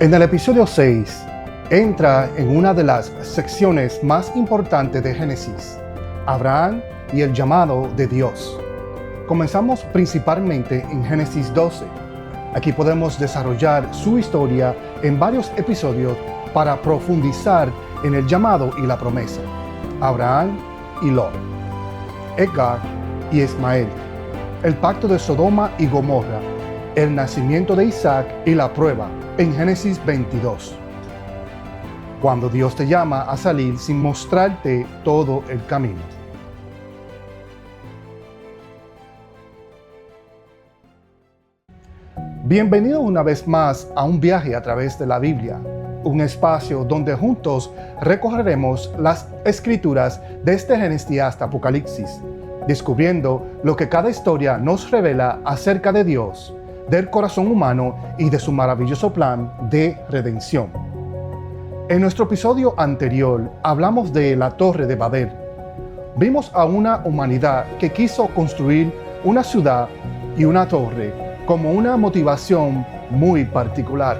En el episodio 6, entra en una de las secciones más importantes de Génesis, Abraham y el llamado de Dios. Comenzamos principalmente en Génesis 12. Aquí podemos desarrollar su historia en varios episodios para profundizar en el llamado y la promesa. Abraham y Lot, Edgar y Ismael, el pacto de Sodoma y Gomorra, el nacimiento de Isaac y la prueba en Génesis 22. Cuando Dios te llama a salir sin mostrarte todo el camino. Bienvenido una vez más a un viaje a través de la Biblia, un espacio donde juntos recorreremos las escrituras desde Génesis hasta Apocalipsis, descubriendo lo que cada historia nos revela acerca de Dios, del corazón humano y de su maravilloso plan de redención. En nuestro episodio anterior hablamos de la Torre de Babel. Vimos a una humanidad que quiso construir una ciudad y una torre como una motivación muy particular.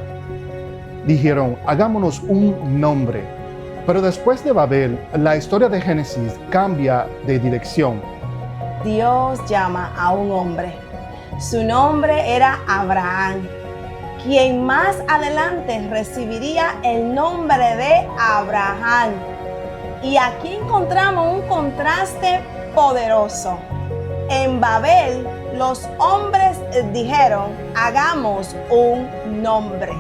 Dijeron, hagámonos un nombre. Pero después de Babel, la historia de Génesis cambia de dirección. Dios llama a un hombre. Su nombre era Abraham, quien más adelante recibiría el nombre de Abraham. Y aquí encontramos un contraste poderoso. En Babel, los hombres dijeron, hagamos un nombre.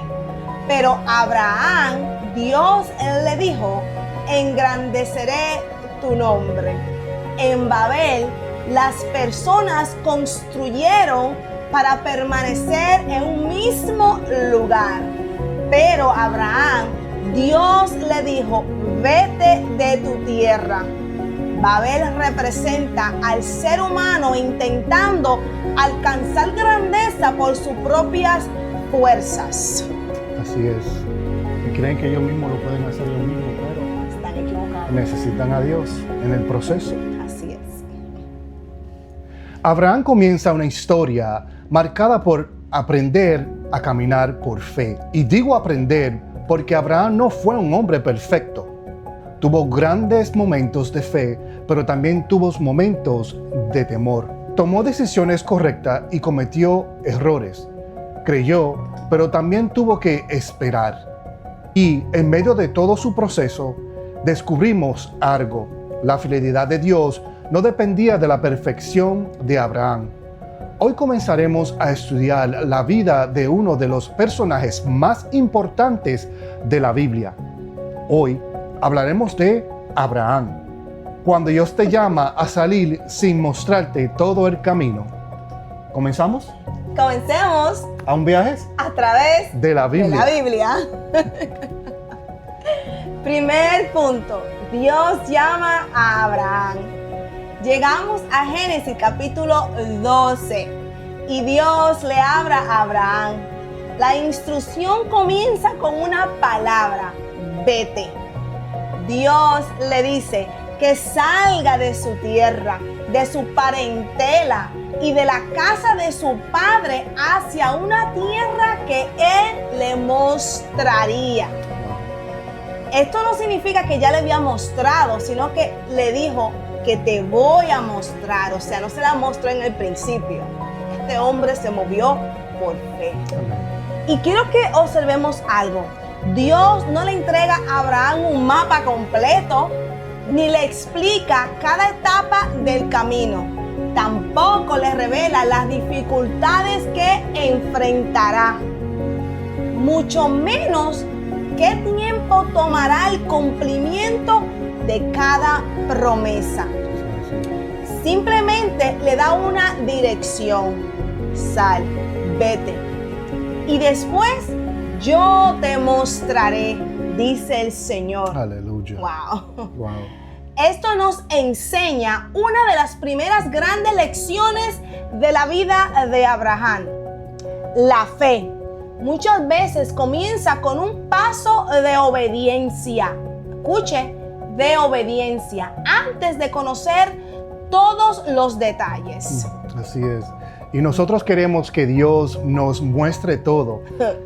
Pero Abraham, Dios le dijo, engrandeceré tu nombre. En Babel, las personas construyeron para permanecer en un mismo lugar. Pero Abraham, Dios le dijo, vete de tu tierra. Babel representa al ser humano intentando alcanzar grandeza por sus propias fuerzas. Así es. Y creen que ellos mismos lo pueden hacer ellos mismos, pero están equivocados. Necesitan a Dios en el proceso. Así es. Abraham comienza una historia marcada por aprender a caminar por fe. Y digo aprender porque Abraham no fue un hombre perfecto. Tuvo grandes momentos de fe, pero también tuvo momentos de temor. Tomó decisiones correctas y cometió errores. Creyó, pero también tuvo que esperar. Y en medio de todo su proceso, descubrimos algo. La fidelidad de Dios no dependía de la perfección de Abraham. Hoy comenzaremos a estudiar la vida de uno de los personajes más importantes de la Biblia. Hoy hablaremos de Abraham. Cuando Dios te llama a salir sin mostrarte todo el camino. ¿Comenzamos? Comencemos ¿A un viaje? a través de la Biblia. Primer punto, Dios llama a Abraham. Llegamos a Génesis capítulo 12 y Dios le habla a Abraham. La instrucción comienza con una palabra, vete. Dios le dice que salga de su tierra, de su parentela y de la casa de su padre hacia una tierra que él le mostraría. Esto no significa que ya le había mostrado, sino que le dijo que te voy a mostrar. O sea, no se la mostró en el principio. Este hombre se movió por fe. Y quiero que observemos algo. Dios no le entrega a Abraham un mapa completo, ni le explica cada etapa del camino. Tampoco le revela las dificultades que enfrentará. Mucho menos qué tiempo tomará el cumplimiento de cada promesa. Simplemente le da una dirección. Sal, vete. Y después yo te mostraré, dice el Señor. Aleluya. Wow. Esto nos enseña una de las primeras grandes lecciones de la vida de Abraham. La fe. Muchas veces comienza con un paso de obediencia. Escuche, de obediencia, antes de conocer todos los detalles. Así es. Y nosotros queremos que Dios nos muestre todo.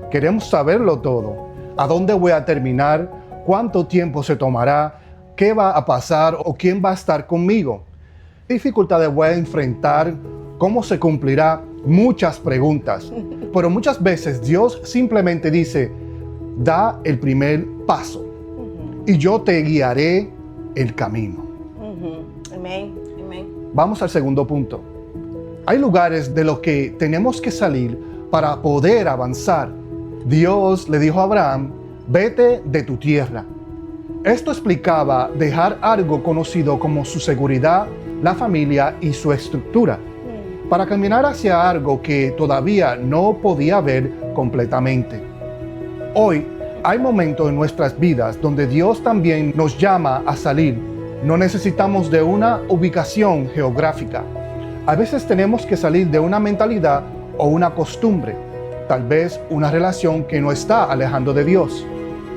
Queremos saberlo todo. ¿A dónde voy a terminar? ¿Cuánto tiempo se tomará? ¿Qué va a pasar? ¿O quién va a estar conmigo? ¿Qué dificultades voy a enfrentar? ¿Cómo se cumplirá? Muchas preguntas. Pero muchas veces Dios simplemente dice, da el primer paso y yo te guiaré el camino. Amén. Amén. Vamos al segundo punto. Hay lugares de los que tenemos que salir para poder avanzar. Dios le dijo a Abraham, vete de tu tierra. Esto explicaba dejar algo conocido como su seguridad, la familia y su estructura, para caminar hacia algo que todavía no podía ver completamente. Hoy hay momentos en nuestras vidas donde Dios también nos llama a salir. No necesitamos de una ubicación geográfica. A veces tenemos que salir de una mentalidad o una costumbre, tal vez una relación que nos está alejando de Dios,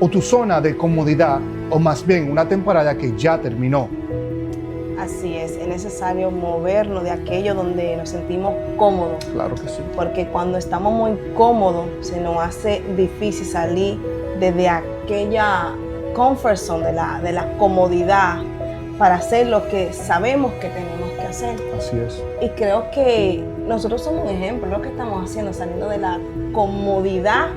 o tu zona de comodidad, o más bien una temporada que ya terminó. Así es necesario movernos de aquello donde nos sentimos cómodos. Claro que sí. Porque cuando estamos muy cómodos, se nos hace difícil salir desde aquella comfort zone, de la comodidad, para hacer lo que sabemos que tenemos que hacer. Así es. Y creo que nosotros somos un ejemplo de lo que estamos haciendo, saliendo de la comodidad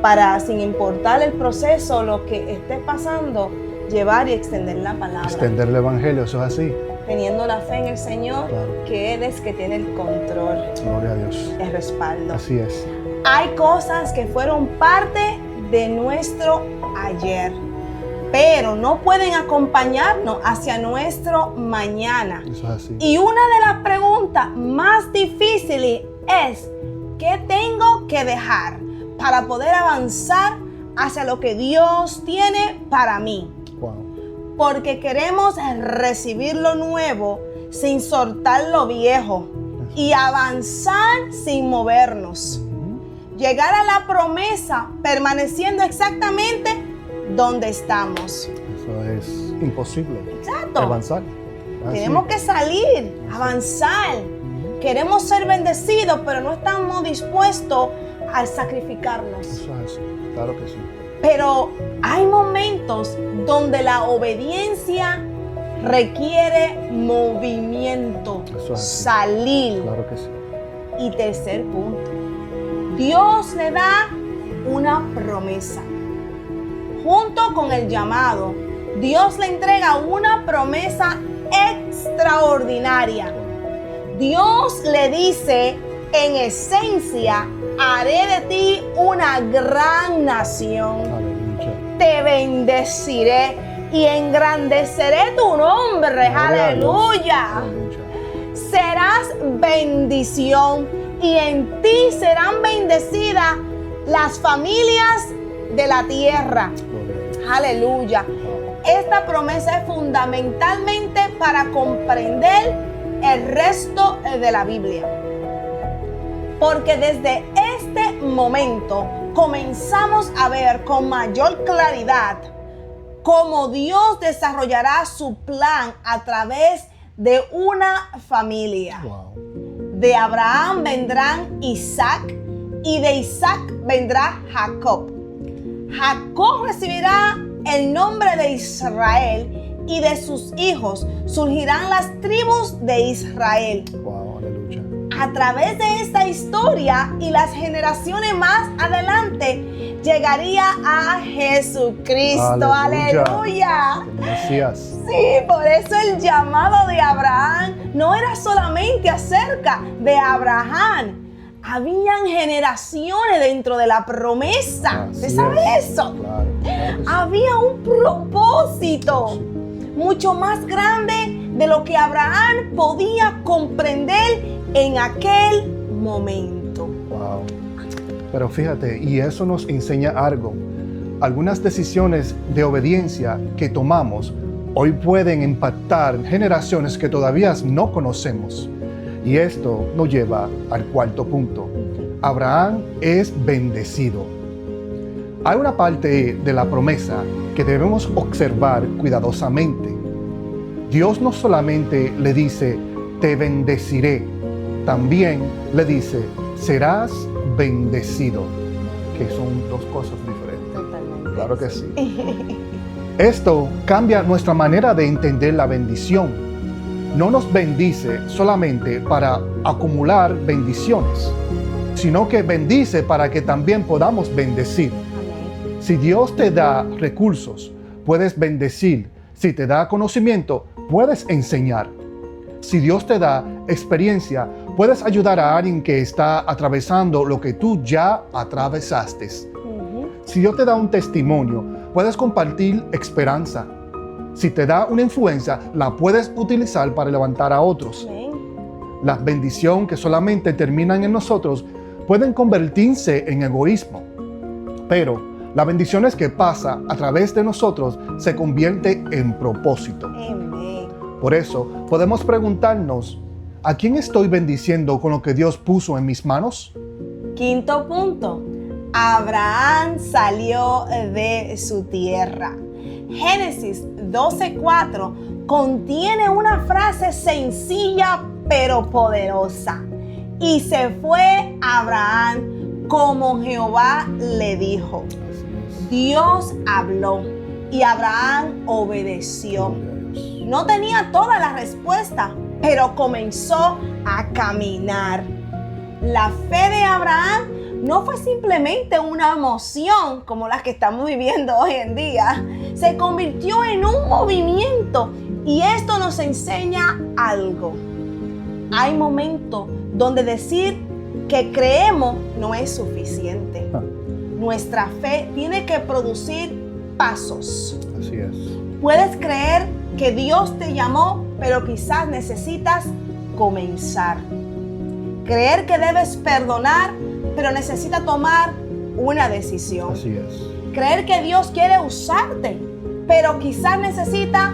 para, sin importar el proceso, lo que esté pasando, llevar y extender la palabra. Extender el evangelio, eso es así. Teniendo la fe en el Señor, Claro. que Él es que tiene el control, Gloria a Dios. el respaldo. Así es. Hay cosas que fueron parte de nuestro ayer, pero no pueden acompañarnos hacia nuestro mañana. Eso es así. Y una de las preguntas más difíciles es, ¿qué tengo que dejar para poder avanzar hacia lo que Dios tiene para mí? Wow. Porque queremos recibir lo nuevo sin soltar lo viejo y avanzar sin movernos. Llegar a la promesa permaneciendo exactamente donde estamos. Eso es imposible. Exacto. Avanzar. Así. Tenemos que salir, avanzar. Queremos ser bendecidos, pero no estamos dispuestos a sacrificarnos. Eso es así. Claro que sí. Pero hay momentos donde la obediencia requiere movimiento, Eso es así. salir. Claro que sí. Y tercer punto, Dios le da una promesa. Junto con el llamado, Dios le entrega una promesa extraordinaria. Dios le dice, en esencia, haré de ti una gran nación. Aleluya. Te bendeciré y engrandeceré tu nombre. Gloria a Dios. Aleluya. Aleluya. Serás bendición y en ti serán bendecidas las familias de la tierra. Gloria a Dios. Aleluya. Esta promesa es fundamentalmente para comprender el resto de la Biblia. Porque desde este momento comenzamos a ver con mayor claridad cómo Dios desarrollará su plan a través de una familia. Wow. De Abraham vendrán Isaac y de Isaac vendrá Jacob. Jacob recibirá el nombre de Israel y de sus hijos surgirán las tribus de Israel. Wow. Aleluya. A través de esta historia y las generaciones más adelante llegaría a Jesucristo. Aleluya. Aleluya. El Mesías. Sí, por eso el llamado de Abraham no era solamente acerca de Abraham. Habían generaciones dentro de la promesa. Así ¿Usted sabe es. eso? Claro. Claro que sí. Había un propósito mucho más grande de lo que Abraham podía comprender en aquel momento. Wow. Pero fíjate, y eso nos enseña algo. Algunas decisiones de obediencia que tomamos hoy pueden impactar generaciones que todavía no conocemos. Y esto nos lleva al cuarto punto. Abraham es bendecido. Hay una parte de la promesa que debemos observar cuidadosamente. Dios no solamente le dice, te bendeciré, también le dice, serás bendecido, que son dos cosas diferentes. Totalmente. Claro que sí. Esto cambia nuestra manera de entender la bendición. No nos bendice solamente para acumular bendiciones, sino que bendice para que también podamos bendecir. Amén. Si Dios te da recursos, puedes bendecir. Si te da conocimiento, puedes enseñar. Si Dios te da experiencia, puedes ayudar a alguien que está atravesando lo que tú ya atravesaste. Si Dios te da un testimonio, puedes compartir esperanza. Si te da una influencia, la puedes utilizar para levantar a otros. Amén. Las bendiciones que solamente terminan en nosotros pueden convertirse en egoísmo. Pero las bendiciones que pasan a través de nosotros se convierten en propósito. Amén. Por eso podemos preguntarnos, ¿a quién estoy bendiciendo con lo que Dios puso en mis manos? Quinto punto. Abraham salió de su tierra. Génesis 12:4 contiene una frase sencilla pero poderosa. Y se fue Abraham como Jehová le dijo. Dios habló y Abraham obedeció. No tenía toda la respuesta, pero comenzó a caminar. La fe de Abraham no fue simplemente una emoción como las que estamos viviendo hoy en día. Se convirtió en un movimiento y esto nos enseña algo. Hay momentos donde decir que creemos no es suficiente. Nuestra fe tiene que producir pasos. Así es. Puedes creer que Dios te llamó, pero quizás necesitas comenzar. Creer que debes perdonar, pero necesitas tomar una decisión. Así es. Creer que Dios quiere usarte, pero quizás necesitas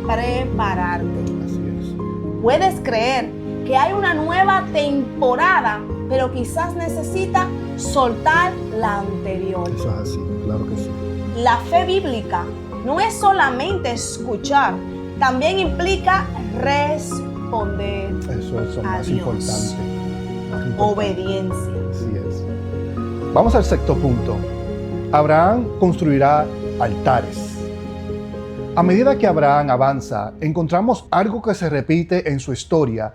prepararte. Así es. Puedes creer que hay una nueva temporada, pero quizás necesitas soltar la anterior. Eso es así, claro que sí. La fe bíblica no es solamente escuchar, también implica responder. Eso es lo a más Dios. importante. Obediencia. Así es. Vamos al sexto punto. Abraham construirá altares. A medida que Abraham avanza, encontramos algo que se repite en su historia,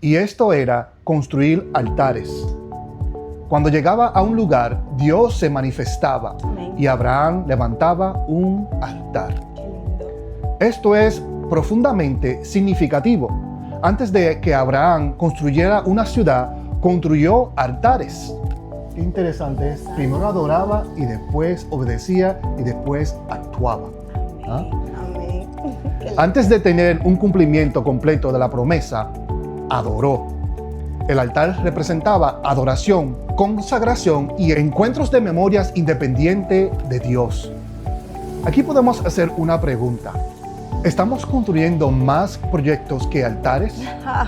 y esto era construir altares. Cuando llegaba a un lugar, Dios se manifestaba. Amén. Y Abraham levantaba un altar. Qué lindo. Esto es profundamente significativo. Antes de que Abraham construyera una ciudad, construyó altares. Qué interesante es. Primero adoraba y después obedecía y después actuaba. ¿Ah? Amén. Qué lindo. Antes de tener un cumplimiento completo de la promesa, adoró. El altar representaba adoración, consagración y encuentros de memorias independientes de Dios. Aquí podemos hacer una pregunta. ¿Estamos construyendo más proyectos que altares? Ah,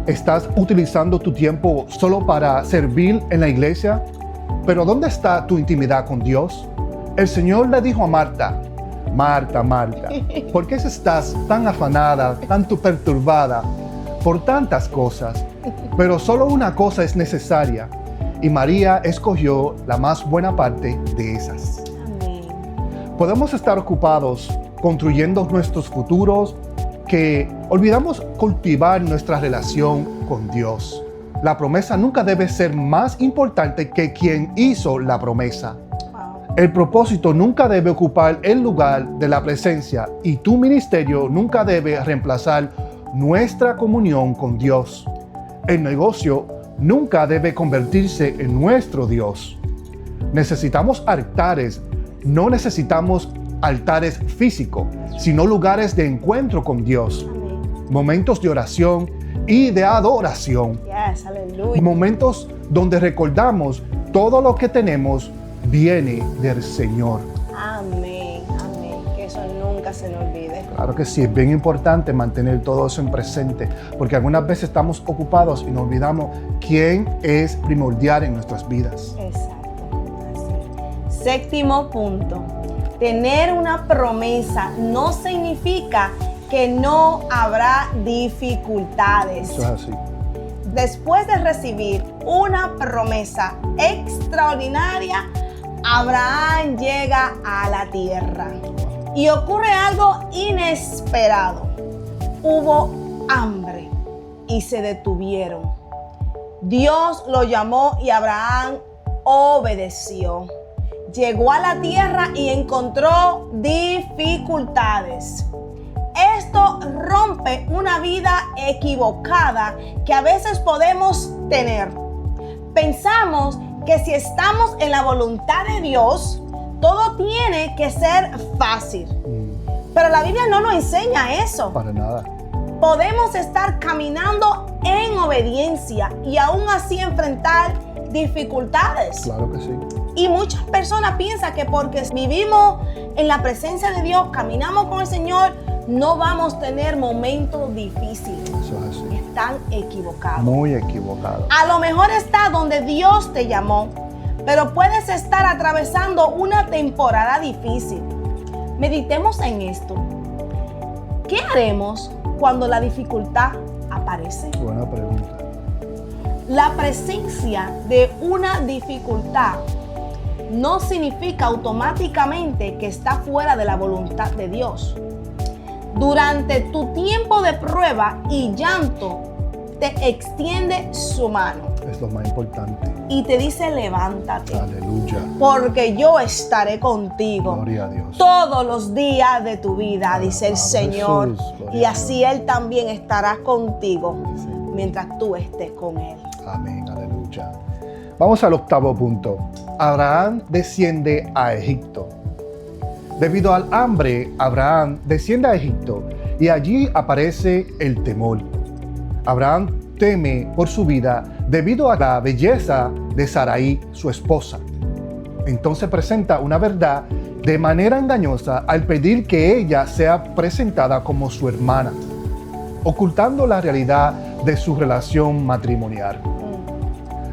¿Estás utilizando tu tiempo solo para servir en la iglesia? ¿Pero dónde está tu intimidad con Dios? El Señor le dijo a Marta, Marta, Marta, ¿por qué estás tan afanada, tan perturbada por tantas cosas? Pero solo una cosa es necesaria, y María escogió la más buena parte de esas. amén. Podemos estar ocupados construyendo nuestros futuros que olvidamos cultivar nuestra relación con Dios. La promesa nunca debe ser más importante que quien hizo la promesa. Wow. El propósito nunca debe ocupar el lugar de la presencia y tu ministerio nunca debe reemplazar nuestra comunión con Dios. El negocio nunca debe convertirse en nuestro Dios. Necesitamos altares, no necesitamos altares físicos, sino lugares de encuentro con Dios, Amén. momentos de oración y de adoración, Yes, aleluya. momentos donde recordamos todo lo que tenemos viene del Señor. Amén, amén. Que eso nunca se nos olvide. Claro que sí, es bien importante mantener todo eso en presente, porque algunas veces estamos ocupados y nos olvidamos quién es primordial en nuestras vidas. Exacto. Así. Séptimo punto. Tener una promesa no significa que no habrá dificultades. Eso es así. después de recibir una promesa extraordinaria, Abraham llega a la tierra y ocurre algo inesperado. Hubo hambre y se detuvieron. Dios lo llamó y Abraham obedeció. Llegó a la tierra y encontró dificultades. Esto rompe una vida equivocada que a veces podemos tener. Pensamos que si estamos en la voluntad de Dios, todo tiene que ser fácil. Pero la Biblia no nos enseña eso. Para nada. Podemos estar caminando en obediencia y aún así enfrentar dificultades. Claro que sí. Y muchas personas piensan que porque vivimos en la presencia de Dios, caminamos con el Señor, no vamos a tener momentos difíciles. Eso es así. Están equivocados. Muy equivocado. A lo mejor está donde Dios te llamó, pero puedes estar atravesando una temporada difícil. Meditemos en esto. ¿Qué haremos cuando la dificultad aparece? Buena pregunta. La presencia de una dificultad no significa automáticamente que está fuera de la voluntad de Dios. Durante tu tiempo de prueba y llanto, te extiende su mano Es lo más importante. y te dice: levántate, Aleluya. porque yo estaré contigo Gloria a Dios. todos los días de tu vida, dice el Alabado Señor. Jesús, gloria Y a así Dios. Él también estará contigo Sí. mientras tú estés con Él. Amén, aleluya. Vamos al octavo punto. Abraham desciende a Egipto. Debido al hambre, Abraham desciende a Egipto y allí aparece el temor. Abraham teme por su vida debido a la belleza de Sarai, su esposa. Entonces presenta una verdad de manera engañosa al pedir que ella sea presentada como su hermana, ocultando la realidad de su relación matrimonial.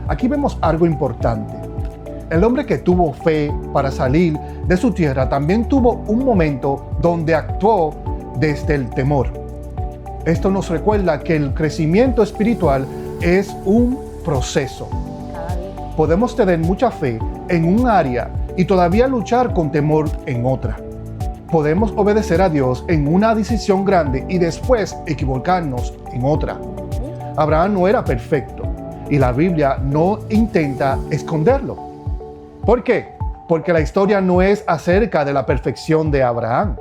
Aquí vemos algo importante. El hombre que tuvo fe para salir de su tierra también tuvo un momento donde actuó desde el temor. Esto nos recuerda que el crecimiento espiritual es un proceso. Cada día. Podemos tener mucha fe en un área y todavía luchar con temor en otra. Podemos obedecer a Dios en una decisión grande y después equivocarnos en otra. Abraham no era perfecto y la Biblia no intenta esconderlo. ¿Por qué? Porque la historia no es acerca de la perfección de Abraham,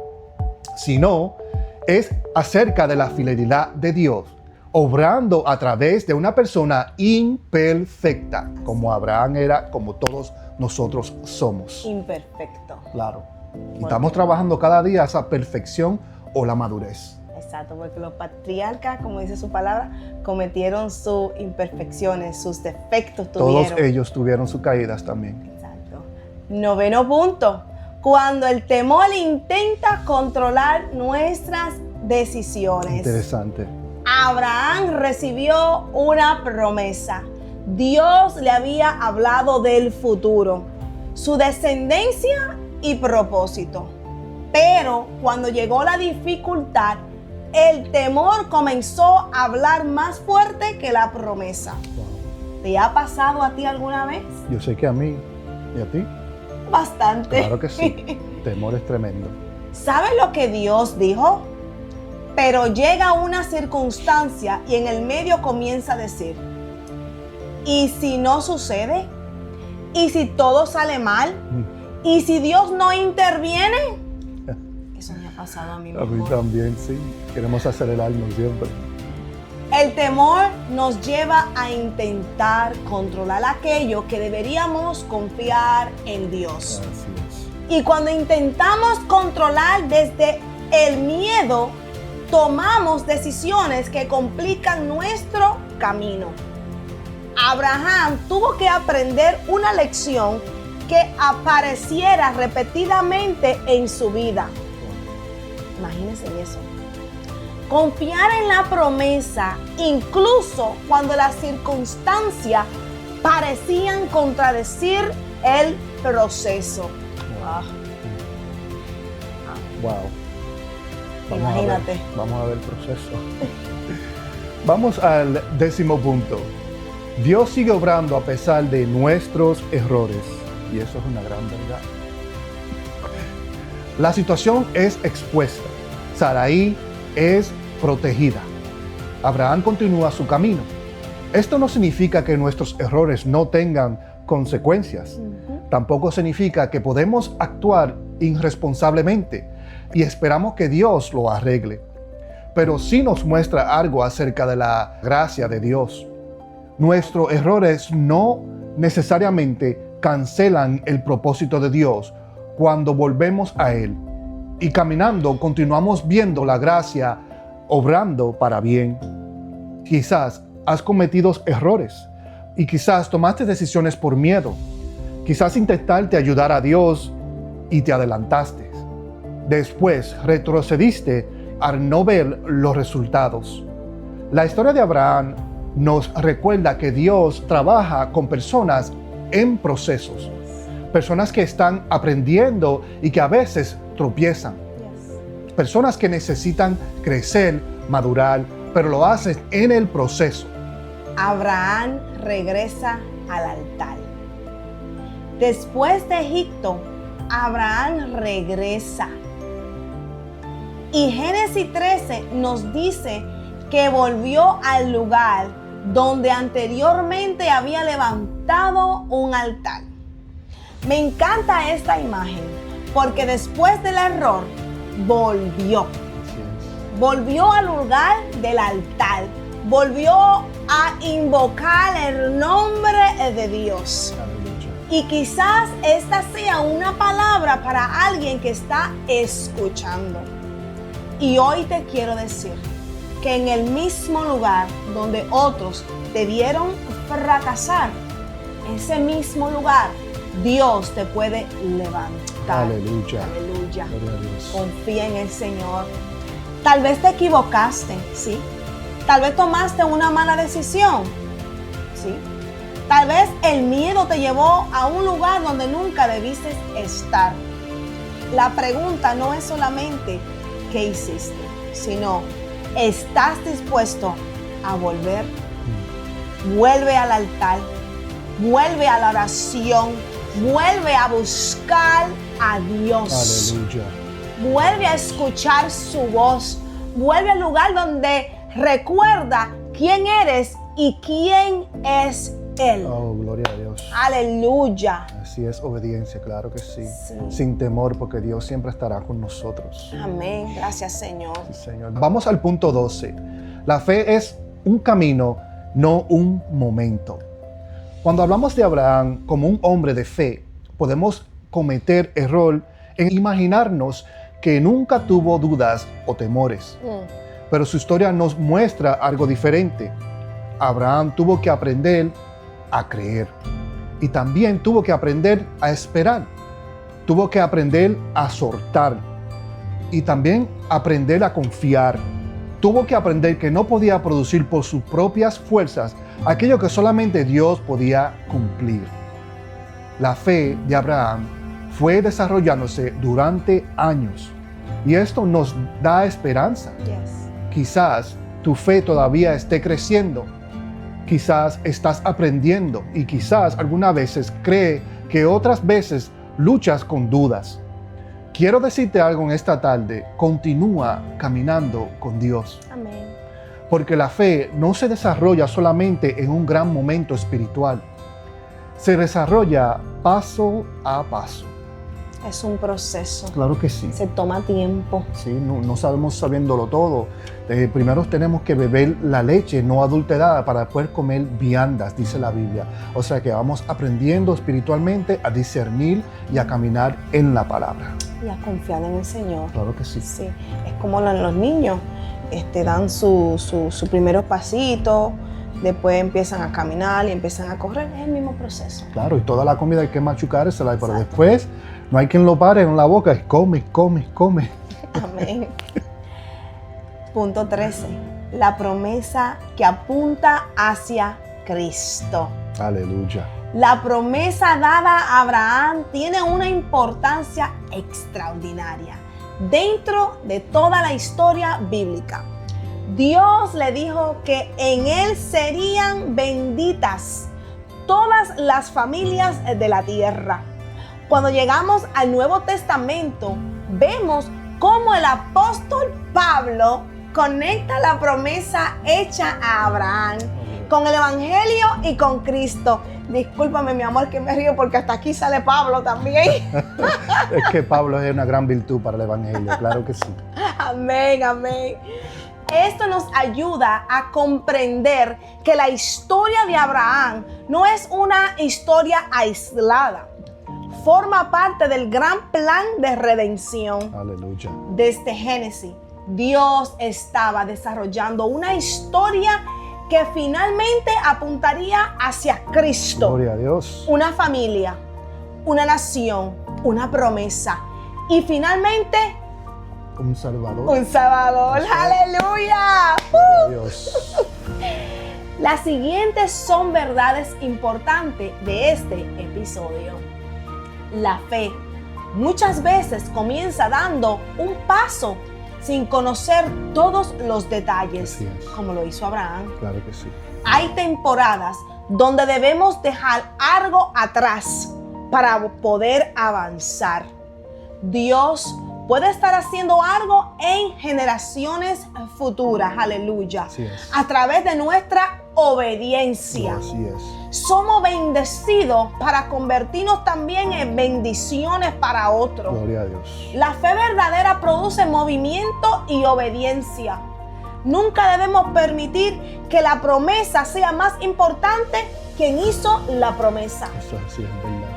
sino es acerca de la fidelidad de Dios, obrando a través de una persona imperfecta, como Abraham era, como todos nosotros somos. Imperfecto. Claro. Y estamos trabajando cada día esa perfección o la madurez. Exacto, porque los patriarcas, como dice su palabra, cometieron sus imperfecciones, sus defectos tuvieron. Todos ellos tuvieron sus caídas también. Exacto. Noveno punto. Cuando el temor intenta controlar nuestras decisiones. Interesante. Abraham recibió una promesa. Dios le había hablado del futuro, su descendencia y propósito. Pero cuando llegó la dificultad, el temor comenzó a hablar más fuerte que la promesa. Wow. ¿Te ha pasado a ti alguna vez? Yo sé que a mí y a ti. Bastante. Claro que sí. Temor es tremendo. ¿Sabes lo que Dios dijo? Pero llega una circunstancia y en el medio comienza a decir: ¿y si no sucede? ¿Y si todo sale mal? ¿Y si Dios no interviene? Eso me ha pasado a mí. A mí también, sí. Queremos acelerarnos siempre. El temor nos lleva a intentar controlar aquello que deberíamos confiar en Dios. Así es. Y cuando intentamos controlar desde el miedo, tomamos decisiones que complican nuestro camino. Abraham tuvo que aprender una lección que apareciera repetidamente en su vida. Imagínense eso. Confiar en la promesa, incluso cuando las circunstancias parecían contradecir el proceso. Wow. Imagínate. Vamos a ver el proceso. Vamos al 10º punto. Dios sigue obrando a pesar de nuestros errores. Y eso es una gran verdad. La situación es expuesta. Sarai es protegida. Abraham continúa su camino. Esto no significa que nuestros errores no tengan consecuencias. Tampoco significa que podemos actuar irresponsablemente y esperamos que Dios lo arregle. Pero sí nos muestra algo acerca de la gracia de Dios. Nuestros errores no necesariamente cancelan el propósito de Dios cuando volvemos a Él. Y caminando continuamos viendo la gracia obrando para bien. Quizás has cometido errores y quizás tomaste decisiones por miedo. Quizás intentaste ayudar a Dios y te adelantaste. Después retrocediste al no ver los resultados. La historia de Abraham nos recuerda que Dios trabaja con personas en procesos. Personas que están aprendiendo y que a veces tropiezan. Personas que necesitan crecer, madurar, pero lo hacen en el proceso. Abraham regresa al altar. Después de Egipto, Abraham regresa. Y Génesis 13 nos dice que volvió al lugar donde anteriormente había levantado un altar. Me encanta esta imagen porque después del error volvió. Volvió al lugar del altar. Volvió a invocar el nombre de Dios. Y quizás esta sea una palabra para alguien que está escuchando. Y hoy te quiero decir que en el mismo lugar donde otros debieron fracasar, ese mismo lugar, Dios te puede levantar. Aleluya. Aleluya. Gloria a Dios. Confía en el Señor. Tal vez te equivocaste, ¿sí? Tal vez tomaste una mala decisión, ¿sí? Tal vez el miedo te llevó a un lugar donde nunca debiste estar. La pregunta no es solamente qué hiciste, sino ¿estás dispuesto a volver? Vuelve al altar, vuelve a la oración, vuelve a buscar a Dios. Aleluya. Vuelve a escuchar su voz. Vuelve al lugar donde recuerda quién eres y quién es Él. Oh, gloria a Dios. Aleluya. Así es, obediencia, claro que sí. Sí. Sin temor, porque Dios siempre estará con nosotros. Amén. Gracias, Señor. Sí, Señor. Vamos al punto 12. La fe es un camino, no un momento. Cuando hablamos de Abraham como un hombre de fe, podemos cometer error en imaginarnos que nunca tuvo dudas o temores. Pero su historia nos muestra algo diferente. Abraham tuvo que aprender a creer y también tuvo que aprender a esperar. Tuvo que aprender a soltar y también aprender a confiar. Tuvo que aprender que no podía producir por sus propias fuerzas aquello que solamente Dios podía cumplir. La fe de Abraham fue desarrollándose durante años y esto nos da esperanza. Yes. Quizás tu fe todavía esté creciendo, quizás estás aprendiendo y quizás algunas veces cree que otras veces luchas con dudas. Quiero decirte algo en esta tarde, continúa caminando con Dios. Amén. Porque la fe no se desarrolla solamente en un gran momento espiritual, se desarrolla paso a paso. Es un proceso. Claro que sí. Se toma tiempo. Sí, no sabemos sabiéndolo todo. Primero tenemos que beber la leche no adulterada para poder comer viandas, dice la Biblia. O sea que vamos aprendiendo espiritualmente a discernir y a caminar en la palabra. Y a confiar en el Señor. Claro que sí. Sí, es como los niños dan su primeros pasitos, después empiezan a caminar y empiezan a correr. Es el mismo proceso. Claro, y toda la comida hay que machucársela, pero Exacto. después no hay quien lo pare en la boca, es come. Amén. Punto 13. La promesa que apunta hacia Cristo. Aleluya. La promesa dada a Abraham tiene una importancia extraordinaria dentro de toda la historia bíblica. Dios le dijo que en él serían benditas todas las familias de la tierra. Cuando llegamos al Nuevo Testamento, vemos cómo el apóstol Pablo conecta la promesa hecha a Abraham con el Evangelio y con Cristo. Discúlpame, mi amor, que me río porque hasta aquí sale Pablo también. Es que Pablo es una gran virtud para el Evangelio, claro que sí. Amén, amén. Esto nos ayuda a comprender que la historia de Abraham no es una historia aislada. Forma parte del gran plan de redención. Aleluya. Desde Génesis, Dios estaba desarrollando una historia que finalmente apuntaría hacia Cristo. Gloria a Dios. Una familia, una nación, una promesa y finalmente Un Salvador. un Salvador. ¡Aleluya! Gloria a Dios. Las siguientes son verdades importantes de este episodio. La fe muchas veces comienza dando un paso sin conocer todos los detalles, Así es. como lo hizo Abraham. Claro que sí. Hay temporadas donde debemos dejar algo atrás para poder avanzar. Dios puede estar haciendo algo en generaciones futuras, aleluya, Así es. a través de nuestra obediencia. Así es. Somos bendecidos para convertirnos también en bendiciones para otros. Gloria a Dios. La fe verdadera produce movimiento y obediencia. Nunca debemos permitir que la promesa sea más importante que quien hizo la promesa. Eso es así, es verdad.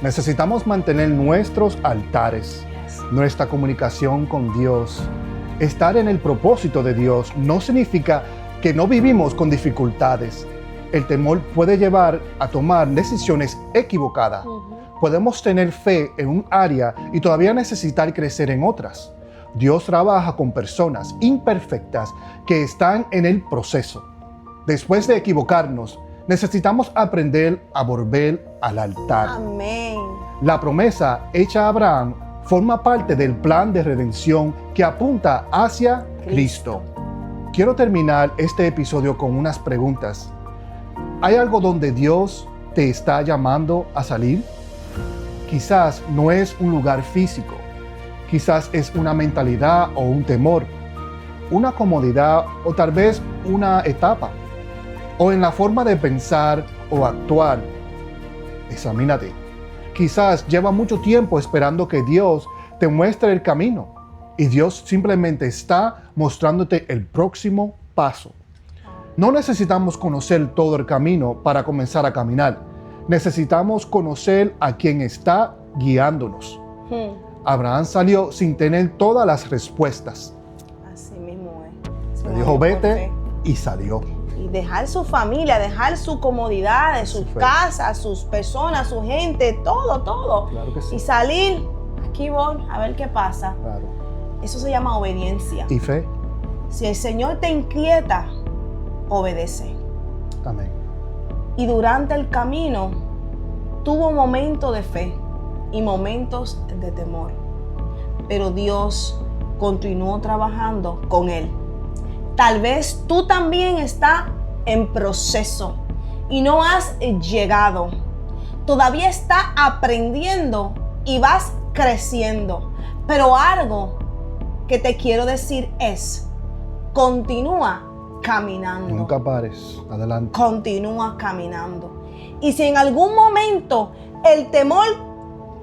Necesitamos mantener nuestros altares, nuestra comunicación con Dios. Estar en el propósito de Dios no significa que no vivimos con dificultades. El temor puede llevar a tomar decisiones equivocadas. Podemos tener fe en un área y todavía necesitar crecer en otras. Dios trabaja con personas imperfectas que están en el proceso. Después de equivocarnos, necesitamos aprender a volver al altar. Amén. La promesa hecha a Abraham forma parte del plan de redención que apunta hacia Cristo. Quiero terminar este episodio con unas preguntas. ¿Hay algo donde Dios te está llamando a salir? Quizás no es un lugar físico. Quizás es una mentalidad o un temor, una comodidad o tal vez una etapa, o en la forma de pensar o actuar. Examínate. Quizás lleva mucho tiempo esperando que Dios te muestre el camino y Dios simplemente está mostrándote el próximo paso. No necesitamos conocer todo el camino para comenzar a caminar. Necesitamos conocer a quien está guiándonos. Abraham salió sin tener todas las respuestas. Así mismo es. Le dijo vete y salió. Y dejar su familia, dejar su comodidad, sus casas, sus personas, su gente, todo. Claro que sí. Y salir, aquí voy, a ver qué pasa. Claro. Eso se llama obediencia. Y fe. Si el Señor te inquieta, obedece. Amén. Y durante el camino tuvo momentos de fe y momentos de temor. Pero Dios continuó trabajando con él. Tal vez tú también estás en proceso y no has llegado. Todavía estás aprendiendo y vas creciendo. Pero algo que te quiero decir es, continúa caminando. Nunca pares. Adelante. Continúa caminando. Y si en algún momento el temor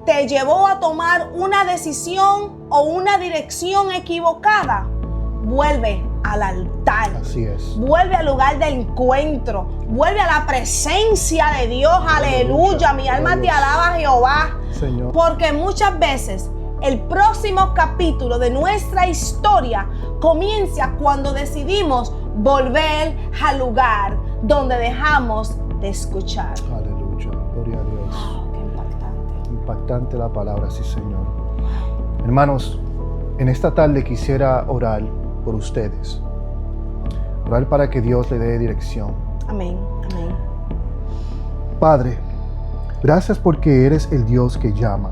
te llevó a tomar una decisión o una dirección equivocada, vuelve al altar. Así es. Vuelve al lugar de encuentro. Vuelve a la presencia de Dios. Aleluya. Mi alma te alaba, Jehová. Señor. Porque muchas veces el próximo capítulo de nuestra historia comienza cuando decidimos volver al lugar donde dejamos de escuchar. Aleluya. Gloria a Dios. Oh, qué impactante. Impactante la palabra, sí, Señor. Hermanos, en esta tarde quisiera orar por ustedes. Orar para que Dios le dé dirección. Amén. Amén. Padre, gracias porque eres el Dios que llama.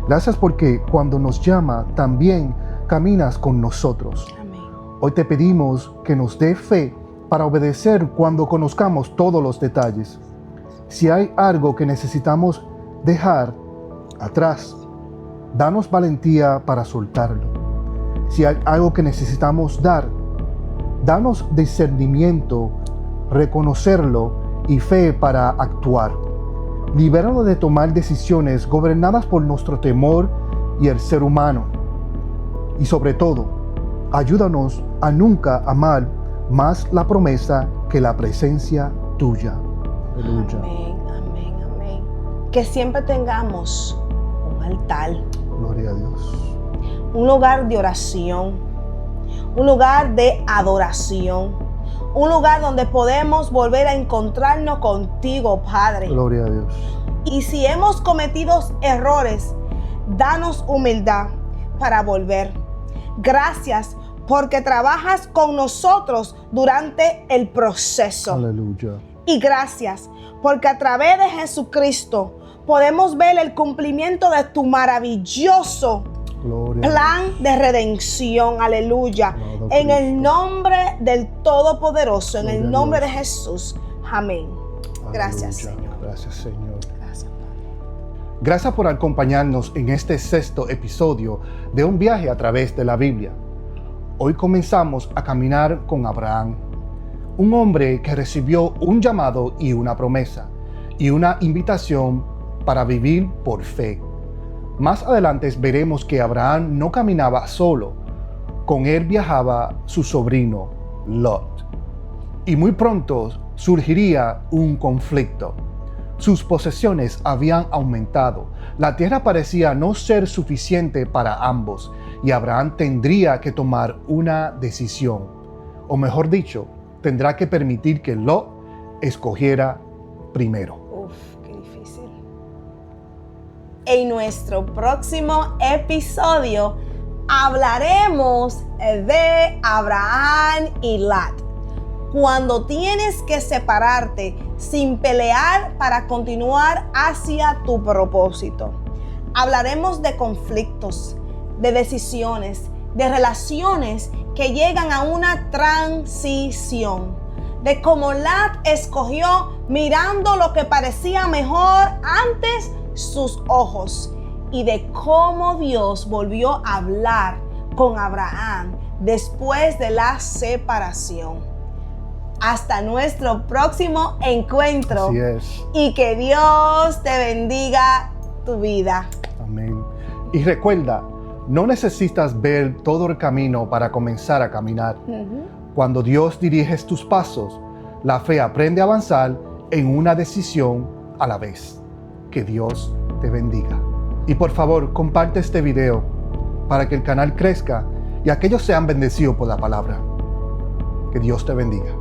Gracias porque cuando nos llama también caminas con nosotros. Amén. Hoy te pedimos que nos dé fe para obedecer cuando conozcamos todos los detalles. Si hay algo que necesitamos dejar atrás, danos valentía para soltarlo. Si hay algo que necesitamos dar, danos discernimiento, reconocerlo y fe para actuar. Libéranos de tomar decisiones gobernadas por nuestro temor y el ser humano. Y sobre todo, ayúdanos a nunca amar más la promesa que la presencia tuya. Aleluya. Amén, amén, amén. Que siempre tengamos un altar, Gloria a Dios. un lugar de oración, un lugar de adoración, un lugar donde podemos volver a encontrarnos contigo, Padre. Gloria a Dios. Y si hemos cometido errores, danos humildad para volver. Gracias porque trabajas con nosotros durante el proceso. Aleluya. Y gracias porque a través de Jesucristo podemos ver el cumplimiento de tu maravilloso Gloria. plan de redención. Aleluya. Amado En el Cristo. nombre del Todopoderoso, en Gloria el a nombre de Dios. Jesús. Amén. Gracias, Aleluya. Señor. Gracias, Señor. Gracias, Padre. Gracias por acompañarnos en este sexto episodio de un viaje a través de la Biblia. Hoy comenzamos a caminar con Abraham, un hombre que recibió un llamado y una promesa, y una invitación para vivir por fe. Más adelante veremos que Abraham no caminaba solo, con él viajaba su sobrino Lot. Y muy pronto surgiría un conflicto. Sus posesiones habían aumentado. La tierra parecía no ser suficiente para ambos y Abraham tendría que tomar una decisión. O mejor dicho, tendrá que permitir que Lot escogiera primero. Uf, qué difícil. En nuestro próximo episodio hablaremos de Abraham y Lot. Cuando tienes que separarte sin pelear para continuar hacia tu propósito. Hablaremos de conflictos, de decisiones, de relaciones que llegan a una transición. De cómo Lot escogió mirando lo que parecía mejor antes sus ojos. Y de cómo Dios volvió a hablar con Abraham después de la separación. Hasta nuestro próximo encuentro. Así es. Y que Dios te bendiga tu vida. Amén. Y recuerda, no necesitas ver todo el camino para comenzar a caminar. Cuando Dios dirige tus pasos, la fe aprende a avanzar en una decisión a la vez. Que Dios te bendiga. Y por favor, comparte este video para que el canal crezca y aquellos sean bendecidos por la palabra. Que Dios te bendiga.